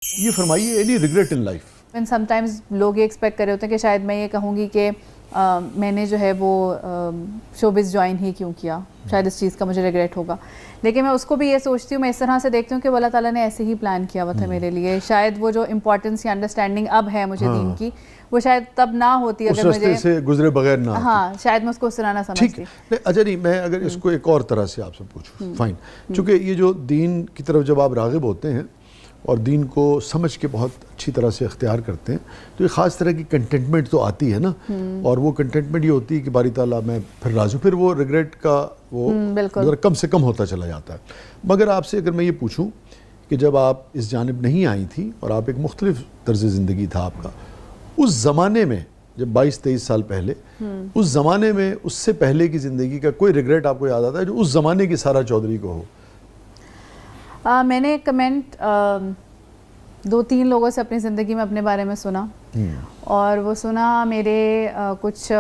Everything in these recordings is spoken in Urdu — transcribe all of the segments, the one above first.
یہ فرمائیے any regret in life? Some times لوگ یہ ایکسپیکٹ کر رہے ہوتے ہیں کہ شاید میں یہ کہوں گی کہ میں نے جو ہے وہ شوبز جوائن ہی کیوں کیا، شاید اس چیز کا مجھے ریگریٹ ہوگا. لیکن میں اس کو بھی یہ سوچتی ہوں، میں اس طرح سے دیکھتی ہوں کہ اللہ تعالیٰ نے ایسے ہی پلان کیا ہوا تھا میرے لیے. شاید وہ جو امپورٹنس یا انڈرسٹینڈنگ اب ہے مجھے دین کی، وہ شاید تب نہ ہوتی اگر مجھے سے گزرے بغیر نہ. ہاں شاید میں اس کو اس طرح نہ سمجھتی. اچھا نہیں، میں اگر اس کو ایک اور طرح سے آپ سے پوچھوں، فائن، چونکہ یہ جو دین کی طرف جب آپ راغب ہوتے ہیں اور دین کو سمجھ کے بہت اچھی طرح سے اختیار کرتے ہیں تو ایک خاص طرح کی کنٹینٹمنٹ تو آتی ہے نا، اور وہ کنٹینٹمنٹ یہ ہوتی ہے کہ باری تعالیٰ میں پھر راضی ہوں، پھر وہ ریگریٹ کا وہ ذرا کم سے کم ہوتا چلا جاتا ہے. مگر آپ سے اگر میں یہ پوچھوں کہ جب آپ اس جانب نہیں آئی تھی اور آپ ایک مختلف طرز زندگی تھا آپ کا، اس زمانے میں جب 22-23 سال پہلے، اس زمانے میں اس سے پہلے کی زندگی کا کوئی ریگریٹ آپ کو یاد آتا ہے جو اس زمانے کی سارا چودھری کو ہو؟ میں نے ایک کمنٹ 2-3 لوگوں سے اپنی زندگی میں اپنے بارے میں سنا، اور وہ سنا میرے کچھ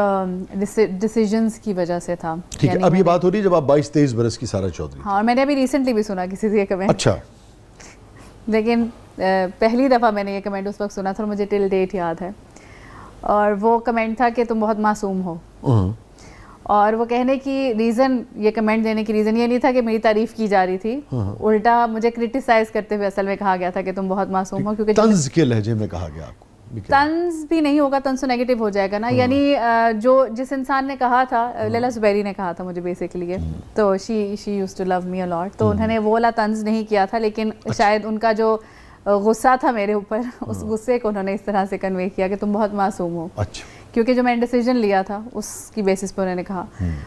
ڈیسیجنز کی وجہ سے تھا. ٹھیک ہے، اب یہ بات ہو رہی ہے جب آپ 22-23 برس کی سارا چودھری. ہاں، اور میں نے ابھی ریسنٹلی بھی سنا کسی سے یہ کمنٹ. اچھا. لیکن پہلی دفعہ میں نے یہ کمنٹ اس وقت سنا تھا اور مجھے ٹل ڈیٹ یاد ہے، اور وہ کمنٹ تھا کہ تم بہت معصوم ہو. اور وہ کہنے کی ریزن، یہ کمنٹ دینے کی ریزن یہ نہیں تھا کہ میری تعریف کی جا رہی تھی، الٹا مجھے کرٹیسائز کرتے ہوئے اصل میں کہا گیا تھا کہ تم بہت معصوم ہو. کیونکہ طنز کے لہجے میں کہا گیا آپ کو. طنز بھی نہیں ہوگا، طنز تو نیگیٹو ہو جائے گا نا. یعنی جس انسان نے کہا تھا، لیلا زبیری نے کہا تھا مجھے بیسکلی، تو شی یوزڈ ٹو لو می اے لاٹ، تو انہوں نے وہ والا طنز نہیں کیا تھا، لیکن شاید ان کا جو غصہ تھا میرے اوپر، اس غصے کو انہوں نے اس طرح سے کنوے کیا کہ تم بہت معصوم ہو. اچھا. کیونکہ جو میں نے ڈیسیجن لیا تھا اس کی بیسس پہ انہوں نے کہا.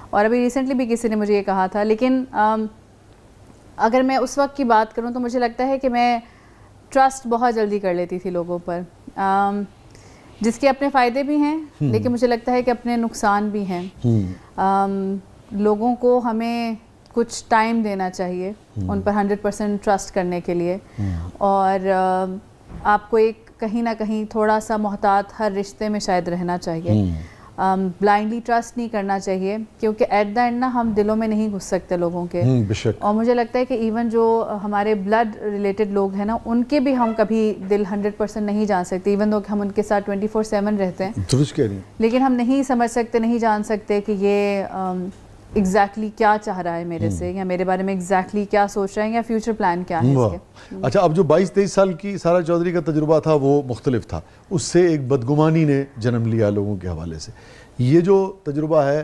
اور ابھی ریسنٹلی بھی کسی نے مجھے یہ کہا تھا. لیکن اگر میں اس وقت کی بات کروں تو مجھے لگتا ہے کہ میں ٹرسٹ بہت جلدی کر لیتی تھی لوگوں پر، جس کے اپنے فائدے بھی ہیں لیکن مجھے لگتا ہے کہ اپنے نقصان بھی ہیں. لوگوں کو ہمیں کچھ ٹائم دینا چاہیے ان پر 100% ٹرسٹ کرنے کے لیے، اور آپ کو ایک کہیں نہ کہیں تھوڑا سا محتاط ہر رشتے میں شاید رہنا چاہیے. بلائنڈلی ٹرسٹ نہیں کرنا چاہیے، کیونکہ ایٹ دا اینڈ نا ہم دلوں میں نہیں گھس سکتے لوگوں کے. اور مجھے لگتا ہے کہ ایون جو ہمارے بلڈ ریلیٹڈ لوگ ہیں نا، ان کے بھی ہم کبھی دل 100% نہیں جان سکتے، ایون دو کہ ہم ان کے ساتھ 24/7 رہتے ہیں. درست کہہ رہی ہیں. لیکن ہم نہیں سمجھ سکتے، نہیں جان سکتے کہ یہ ایگزیکٹلی کیا چاہ رہا ہے میرے سے، یا میرے بارے میں ایگزیکٹلی کیا سوچ رہے ہیں، یا فیوچر پلان کیا ہے اس کے. اچھا، اب جو 22-23 سال کی سارا چودھری کا تجربہ تھا وہ مختلف تھا، اس سے ایک بدگمانی نے جنم لیا لوگوں کے حوالے سے. یہ جو تجربہ ہے،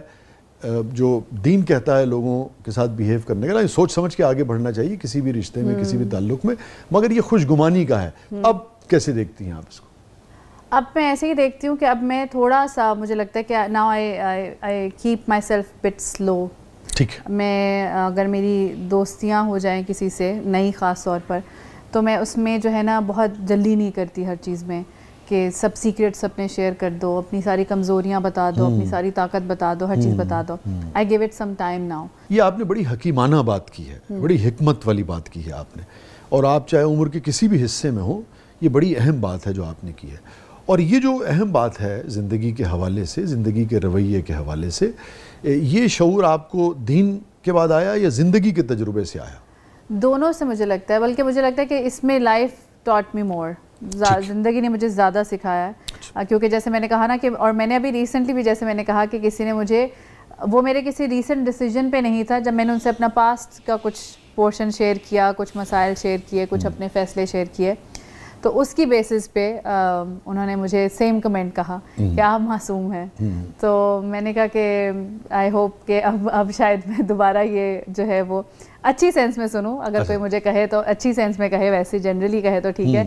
جو دین کہتا ہے لوگوں کے ساتھ بیہیو کرنے کا، سوچ سمجھ کے آگے بڑھنا چاہیے کسی بھی رشتے میں، کسی بھی تعلق میں، مگر یہ خوش گمانی کا ہے. اب کیسے دیکھتی ہیں آپ اس کو؟ اب میں ایسے ہی دیکھتی ہوں کہ اب میں تھوڑا سا، مجھے لگتا ہے کہ now I keep myself but slow. ٹھیک. میں اگر میری دوستیاں ہو جائیں کسی سے نئی، خاص طور پر، تو میں اس میں جو ہے نا بہت جلدی نہیں کرتی ہر چیز میں کہ سب سیکریٹس اپنے شیئر کر دو، اپنی ساری کمزوریاں بتا دو، اپنی ساری طاقت بتا دو، ہر چیز بتا دو. I give it some time now. یہ آپ نے بڑی حکیمانہ بات کی ہے، بڑی حکمت والی بات کی ہے آپ نے، اور آپ چاہے عمر کے کسی بھی حصے میں ہو، یہ بڑی اہم بات ہے جو آپ نے کی ہے. اور یہ جو اہم بات ہے زندگی کے حوالے سے، زندگی کے رویے کے حوالے سے، یہ شعور آپ کو دین کے بعد آیا یا زندگی کے تجربے سے آیا؟ دونوں سے مجھے لگتا ہے، بلکہ مجھے لگتا ہے کہ اس میں لائف ٹاٹ می مور، زندگی نے مجھے زیادہ سکھایا ہے. کیونکہ جیسے میں نے کہا نا کہ، اور میں نے ابھی ریسنٹلی بھی جیسے میں نے کہا کہ کسی نے مجھے، وہ میرے کسی ریسنٹ ڈیسیجن پہ نہیں تھا، جب میں نے ان سے اپنا پاسٹ کا کچھ پورشن شیئر کیا، کچھ مسائل شیئر کیے، کچھ اپنے فیصلے شیئر کیے، تو اس کی بیسس پہ انہوں نے مجھے سیم کمنٹ کہا کہ آپ معصوم ہیں. تو میں نے کہا کہ آئی ہوپ کہ اب شاید میں دوبارہ یہ جو ہے وہ اچھی سینس میں سنوں. اگر کوئی مجھے کہے تو اچھی سینس میں کہے، ویسے جنرلی کہے تو ٹھیک ہے،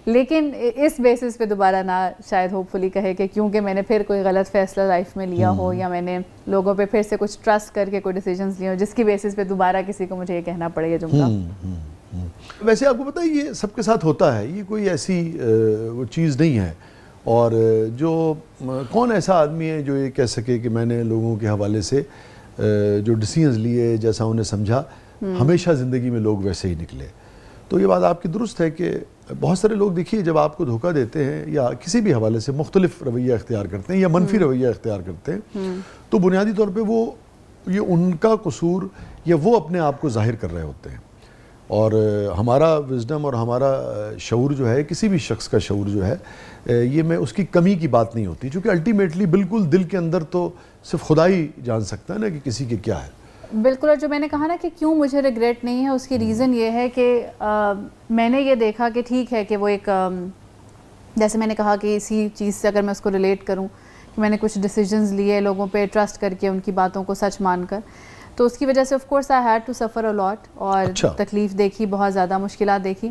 لیکن اس بیسس پہ دوبارہ نہ شاید ہوپ فلی کہے کہ کیونکہ میں نے پھر کوئی غلط فیصلہ لائف میں لیا ہو، یا میں نے لوگوں پہ پھر سے کچھ ٹرسٹ کر کے کوئی ڈیسیجنز لیے ہوں جس کی بیسس پہ دوبارہ کسی کو مجھے یہ کہنا پڑے یہ جملہ. ویسے آپ کو پتہ ہے یہ سب کے ساتھ ہوتا ہے، یہ کوئی ایسی وہ چیز نہیں ہے. اور جو کون ایسا آدمی ہے جو یہ کہہ سکے کہ میں نے لوگوں کے حوالے سے جو ڈیسیژنز لیے، جیسا انہیں سمجھا، ہمیشہ زندگی میں لوگ ویسے ہی نکلے. تو یہ بات آپ کی درست ہے کہ بہت سارے لوگ دیکھیے جب آپ کو دھوکہ دیتے ہیں یا کسی بھی حوالے سے مختلف رویہ اختیار کرتے ہیں یا منفی رویہ اختیار کرتے ہیں، تو بنیادی طور پہ وہ یہ ان کا قصور یا وہ اپنے آپ کو ظاہر کر رہے ہوتے ہیں. اور ہمارا وزڈم اور ہمارا شعور جو ہے، کسی بھی شخص کا شعور جو ہے، یہ میں اس کی کمی کی بات نہیں ہوتی، چونکہ الٹیمیٹلی بالکل دل کے اندر تو صرف خدا ہی جان سکتا ہے نا کہ کسی کے کیا ہے. بالکل. اور جو میں نے کہا نا کہ کیوں مجھے ریگریٹ نہیں ہے، اس کی ریزن یہ ہے کہ میں نے یہ دیکھا کہ ٹھیک ہے کہ وہ ایک جیسے میں نے کہا کہ اسی چیز سے اگر میں اس کو ریلیٹ کروں کہ میں نے کچھ ڈیسیجنز لیے لوگوں پہ ٹرسٹ کر کے، ان کی باتوں کو سچ مان کر، تو اس کی وجہ سے of course I had to suffer a لاٹ، اور تکلیف دیکھی، بہت زیادہ مشکلات دیکھی.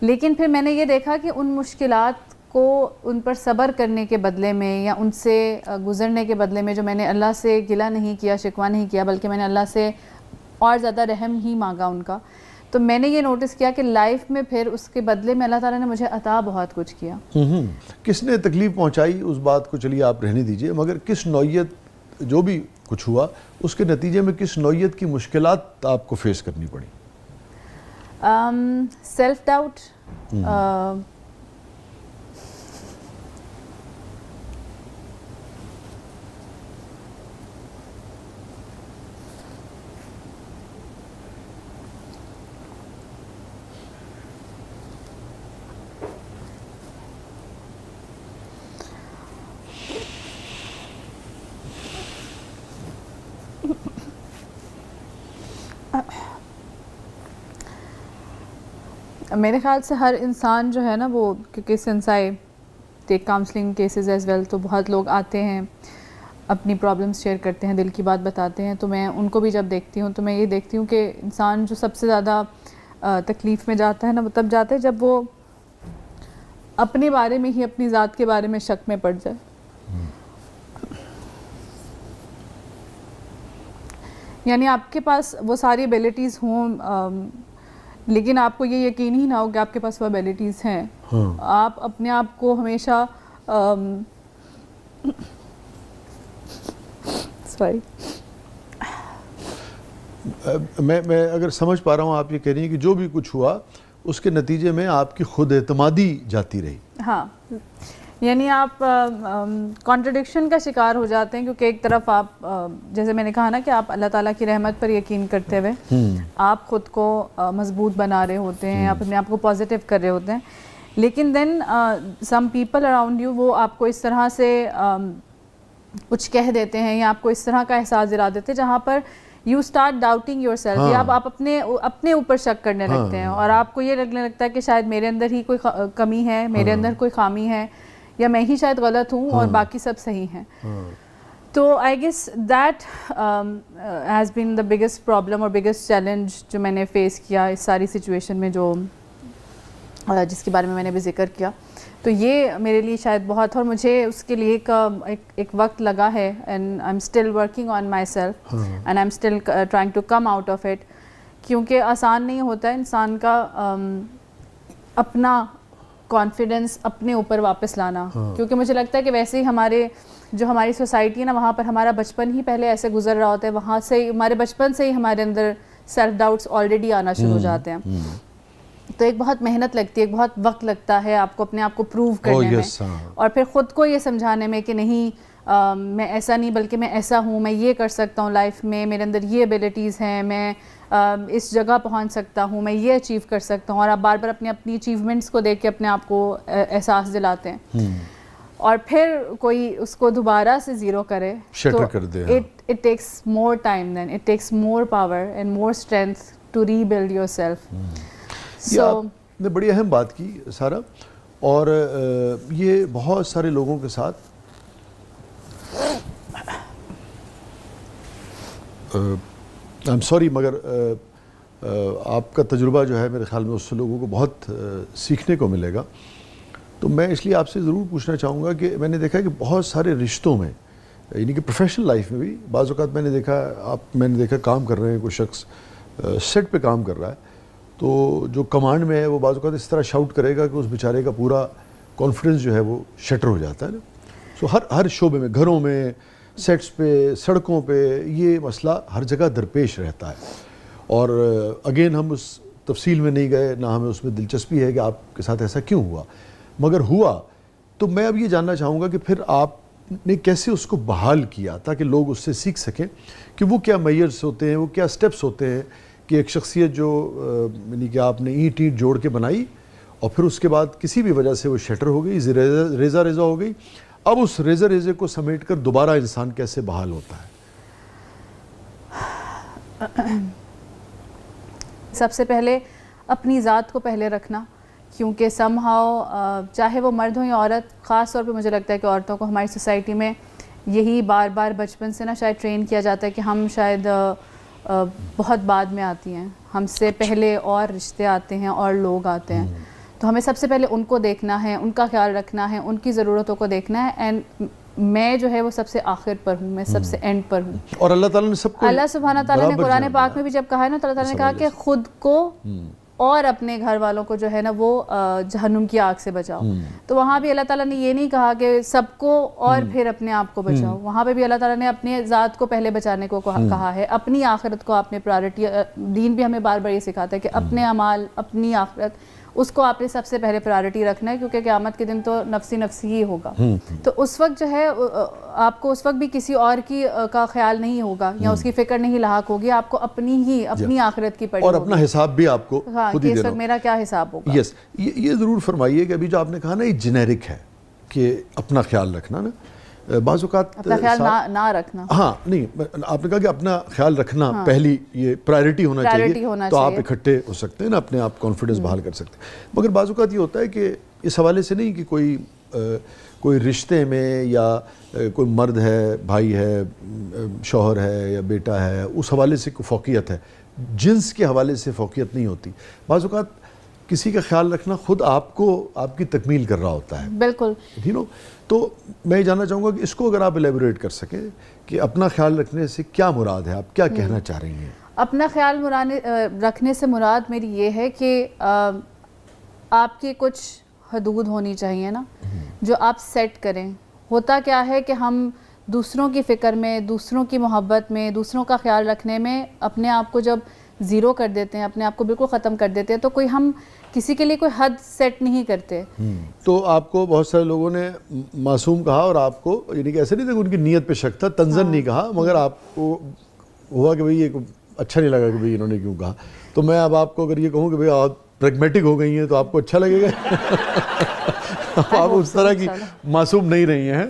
لیکن پھر میں نے یہ دیکھا کہ ان مشکلات کو ان پر صبر کرنے کے بدلے میں یا ان سے گزرنے کے بدلے میں جو میں نے اللہ سے گلہ نہیں کیا، شکوہ نہیں کیا، بلکہ میں نے اللہ سے اور زیادہ رحم ہی مانگا ان کا. تو میں نے یہ نوٹس کیا کہ لائف میں پھر اس کے بدلے میں اللہ تعالیٰ نے مجھے عطا بہت کچھ کیا. کس نے تکلیف پہنچائی اس بات کو چلیے آپ رہنے دیجئے، مگر کس نوعیت جو بھی کچھ ہوا اس کے نتیجے میں کس نوعیت کی مشکلات آپ کو فیس کرنی پڑی؟ سیلف ڈاؤٹ، میرے خیال سے ہر انسان جو ہے نا وہ، کیونکہ since I take counselling cases as well, تو بہت لوگ آتے ہیں اپنی پرابلمس شیئر کرتے ہیں، دل کی بات بتاتے ہیں. تو میں ان کو بھی جب دیکھتی ہوں تو میں یہ دیکھتی ہوں کہ انسان جو سب سے زیادہ تکلیف میں جاتا ہے نا، وہ تب جاتا ہے جب وہ اپنے بارے میں ہی، اپنی ذات کے بارے میں شک میں پڑ جائے. یعنی آپ کے پاس وہ ساری ایبیلٹیز ہوں، لیکن آپ کو یہ یقین ہی نہ ہو کہ آپ کے پاس وہ ایبیلٹیز ہیں. آپ اپنے آپ کو ہمیشہ میں اگر سمجھ پا رہا ہوں آپ یہ کہہ رہی ہیں کہ جو بھی کچھ ہوا اس کے نتیجے میں آپ کی خود اعتمادی جاتی رہی. ہاں، یعنی آپ کانٹرڈکشن کا شکار ہو جاتے ہیں، کیونکہ ایک طرف آپ جیسے میں نے کہا نا کہ آپ اللہ تعالیٰ کی رحمت پر یقین کرتے ہوئے آپ خود کو مضبوط بنا رہے ہوتے ہیں، اپنے آپ کو پازیٹیو کر رہے ہوتے ہیں، لیکن دین سم پیپل اراؤنڈ یو وہ آپ کو اس طرح سے کچھ کہہ دیتے ہیں یا آپ کو اس طرح کا احساس دلا دیتے ہیں جہاں پر you start doubting yourself, یا آپ اپنے اوپر شک کرنے لگتے ہیں، اور آپ کو یہ لگنے لگتا ہے کہ شاید میرے اندر ہی کوئی کمی ہے، میرے اندر کوئی خامی ہے، یا میں ہی شاید غلط ہوں اور باقی سب صحیح ہیں. تو I guess that has been the biggest problem اور بگیسٹ چیلنج جو میں نے فیس کیا اس ساری سچویشن میں، جو جس کے بارے میں نے بھی ذکر کیا. تو یہ میرے لیے شاید بہت، اور مجھے اس کے لیے ایک وقت لگا ہے، and I am still working on myself and I am still trying to come out of it, کیونکہ آسان نہیں ہوتا ہے انسان کا اپنا کانفیڈنس اپنے اوپر واپس لانا. کیونکہ مجھے لگتا ہے کہ ویسے ہی ہماری سوسائٹی ہے نا، وہاں پر ہمارا بچپن ہی پہلے ایسے گزر رہا ہوتا ہے، وہاں سے ہمارے بچپن سے ہی ہمارے اندر سیلف ڈاؤٹس آلریڈی آنا شروع ہو جاتے ہیں. تو ایک بہت محنت لگتی ہے، ایک بہت وقت لگتا ہے آپ کو اپنے آپ کو پروو کرنے میں، اور پھر خود کو یہ سمجھانے میں کہ نہیں میں ایسا نہیں بلکہ میں ایسا ہوں، میں یہ کر سکتا ہوں لائف میں، میرے اندر یہ ایبیلٹیز ہیں، میں اس جگہ پہنچ سکتا ہوں، میں یہ اچیو کر سکتا ہوں. اور آپ بار بار اپنی اچیومنٹس کو دیکھ کے اپنے آپ کو احساس دلاتے ہیں، اور پھر کوئی اس کو دوبارہ سے زیرو کرے تو it takes more time, then it takes more power and more strength to rebuild yourself. یہ آپ نے بڑی اہم بات کی سارا، اور یہ بہت سارے لوگوں کے ساتھ آئی ایم سوری، مگر آپ کا تجربہ جو ہے میرے خیال میں اس سے لوگوں کو بہت سیکھنے کو ملے گا. تو میں اس لیے آپ سے ضرور پوچھنا چاہوں گا کہ میں نے دیکھا کہ بہت سارے رشتوں میں، یعنی کہ پروفیشنل لائف میں بھی بعض اوقات میں نے دیکھا کام کر رہے ہیں، کوئی شخص سیٹ پہ کام کر رہا ہے، تو جو کمانڈ میں ہے وہ بعض اوقات اس طرح شاؤٹ کرے گا کہ اس بیچارے کا پورا کانفیڈنس جو ہے وہ شٹر ہو جاتا ہے نا. سو ہر شعبے میں، گھروں میں، سیٹس پہ، سڑکوں پہ یہ مسئلہ ہر جگہ درپیش رہتا ہے. اور اگین ہم اس تفصیل میں نہیں گئے، نہ ہمیں اس میں دلچسپی ہے کہ آپ کے ساتھ ایسا کیوں ہوا، مگر ہوا. تو میں اب یہ جاننا چاہوں گا کہ پھر آپ نے کیسے اس کو بحال کیا تاکہ لوگ اس سے سیکھ سکیں کہ وہ کیا میئرز ہوتے ہیں، وہ کیا سٹیپس ہوتے ہیں کہ ایک شخصیت جو یعنی کہ آپ نے اینٹ اینٹ جوڑ کے بنائی اور پھر اس کے بعد کسی بھی وجہ سے وہ شٹر ہو گئی، ریزہ ریزہ ہو گئی، اب اس ریزہ ریزے کو سمیٹ کر دوبارہ انسان کیسے بحال ہوتا ہے؟ سب سے پہلے اپنی ذات کو پہلے رکھنا، کیونکہ سم ہاؤ چاہے وہ مرد ہوں یا عورت، خاص طور پہ مجھے لگتا ہے کہ عورتوں کو ہماری سوسائٹی میں یہی بار بار بچپن سے نا شاید ٹرین کیا جاتا ہے کہ ہم شاید بہت بعد میں آتی ہیں، ہم سے پہلے اور رشتے آتے ہیں اور لوگ آتے ہیں، تو ہمیں سب سے پہلے ان کو دیکھنا ہے، ان کا خیال رکھنا ہے، ان کی ضرورتوں کو دیکھنا ہے، اینڈ میں جو ہے وہ سب سے آخر پر ہوں، میں سب سے اینڈ پر ہوں. اور اللہ تعالیٰ نے سب کو اللہ سبحانہ تعالیٰ نے قرآن پاک میں بھی جب کہا ہے نا، تو اللہ تعالیٰ نے کہا کہ خود کو اور اپنے گھر والوں کو جو ہے نا وہ جہنم کی آگ سے بچاؤ. تو وہاں بھی اللہ تعالیٰ نے یہ نہیں کہا کہ سب کو اور پھر اپنے آپ کو بچاؤ، وہاں پہ بھی اللہ تعالیٰ نے اپنے ذات کو پہلے بچانے کو کہا ہے، اپنی آخرت کو آپ نے پرائرٹی. دین بھی ہمیں بار بار یہ سکھاتا ہے کہ اپنے اعمال، اپنی آخرت، اس کو آپ نے سب سے پہلے پرائرٹی رکھنا ہے، کیونکہ قیامت کے دن تو نفسی نفسی ہی ہوگا. تو اس وقت جو ہے آپ کو اس وقت بھی کسی اور کی کا خیال نہیں ہوگا یا اس کی فکر نہیں لاحق ہوگی، آپ کو اپنی آخرت کی پڑی اور اپنا حساب بھی آپ کو خود ہی کہ اس دینا وقت میرا کیا حساب ہوگا. یس، یہ ضرور فرمائیے کہ ابھی جو آپ نے کہا نا یہ جنیرک ہے کہ اپنا خیال رکھنا نا، بعض اوقات اپنا خیال نہ رکھنا. ہاں نہیں، آپ نے کہا کہ اپنا خیال رکھنا پہلی یہ پرائرٹی ہونا چاہیے، تو آپ اکٹھے ہو سکتے ہیں نا، اپنے آپ کانفیڈنس بحال کر سکتے ہیں. مگر بعض اوقات یہ ہوتا ہے کہ اس حوالے سے نہیں کہ کوئی رشتے میں یا کوئی مرد ہے، بھائی ہے، شوہر ہے یا بیٹا ہے، اس حوالے سے کوئی فوقیت ہے، جنس کے حوالے سے فوقیت نہیں ہوتی. بعض اوقات کسی کا خیال رکھنا خود آپ کو آپ کی تکمیل کر رہا ہوتا ہے. بالکل. تو میں یہ جاننا چاہوں گا کہ اس کو اگر آپ ایلیبوریٹ کر سکیں کہ اپنا خیال رکھنے سے کیا مراد ہے، آپ کیا کہنا چاہ رہی ہیں؟ اپنا خیال رکھنے سے مراد میری یہ ہے کہ آپ کی کچھ حدود ہونی چاہیے نا، جو آپ سیٹ کریں. ہوتا کیا ہے کہ ہم دوسروں کی فکر میں، دوسروں کی محبت میں، دوسروں کا خیال رکھنے میں اپنے آپ کو جب زیرو کر دیتے ہیں، اپنے آپ کو بالکل ختم کر دیتے ہیں، تو ہم کسی کے لیے کوئی حد سیٹ نہیں کرتے. تو آپ کو بہت سارے لوگوں نے معصوم کہا اور آپ کو یعنی کہ ایسے نہیں تھا کہ ان کی نیت پہ شک تھا، تنزن نہیں کہا، مگر آپ کو ہوا کہ بھئی یہ اچھا نہیں لگا کہ بھئی انہوں نے کیوں کہا. تو میں اب آپ کو اگر یہ کہوں کہ بھئی آپ پریگمیٹک ہو گئی ہیں تو آپ کو اچھا لگے گا؟ آپ اس طرح کی معصوم نہیں رہی ہیں،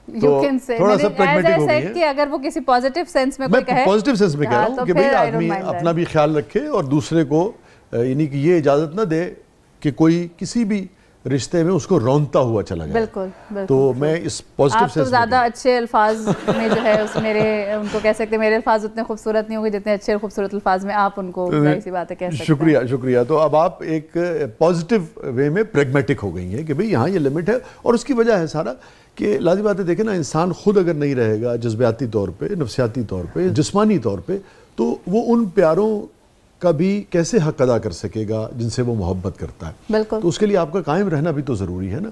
تھوڑا سا پریگمیٹک ہو گئی ہیں. کہ اگر وہ کسی پازیٹیو سینس میں کوئی کہے، پازیٹیو سینس میں کہہ رہا ہوں کہ بھئی آدمی اپنا بھی خیال رکھے اور دوسرے کو یعنی کہ یہ اجازت نہ دے کہ کوئی کسی بھی رشتے میں اس کو رونتا ہوا چلا جائے. بالکل. تو میں اس پازیٹیو آپ تو زیادہ اچھے الفاظ میں جو ہے اس ان کو کہہ سکتے ہیں، میرے الفاظ اتنے خوبصورت نہیں ہوں گے جتنے اچھے خوبصورت الفاظ میں آپ ان کو ایسی باتیں کہہ سکتے ہیں. شکریہ. تو اب آپ ایک پازیٹیو وے میں پریگمیٹک ہو گئی ہیں کہ بھئی یہاں یہ لمٹ ہے، اور اس کی وجہ ہے سارا کہ لازمی بات ہے. دیکھیں نا، انسان خود اگر نہیں رہے گا جذباتی طور پہ، نفسیاتی طور پہ، جسمانی طور پہ، تو وہ ان پیاروں کا بھی کیسے حق ادا کر سکے گا جن سے وہ محبت کرتا ہے. بالکل. تو اس کے لیے آپ کا قائم رہنا بھی تو ضروری ہے نا.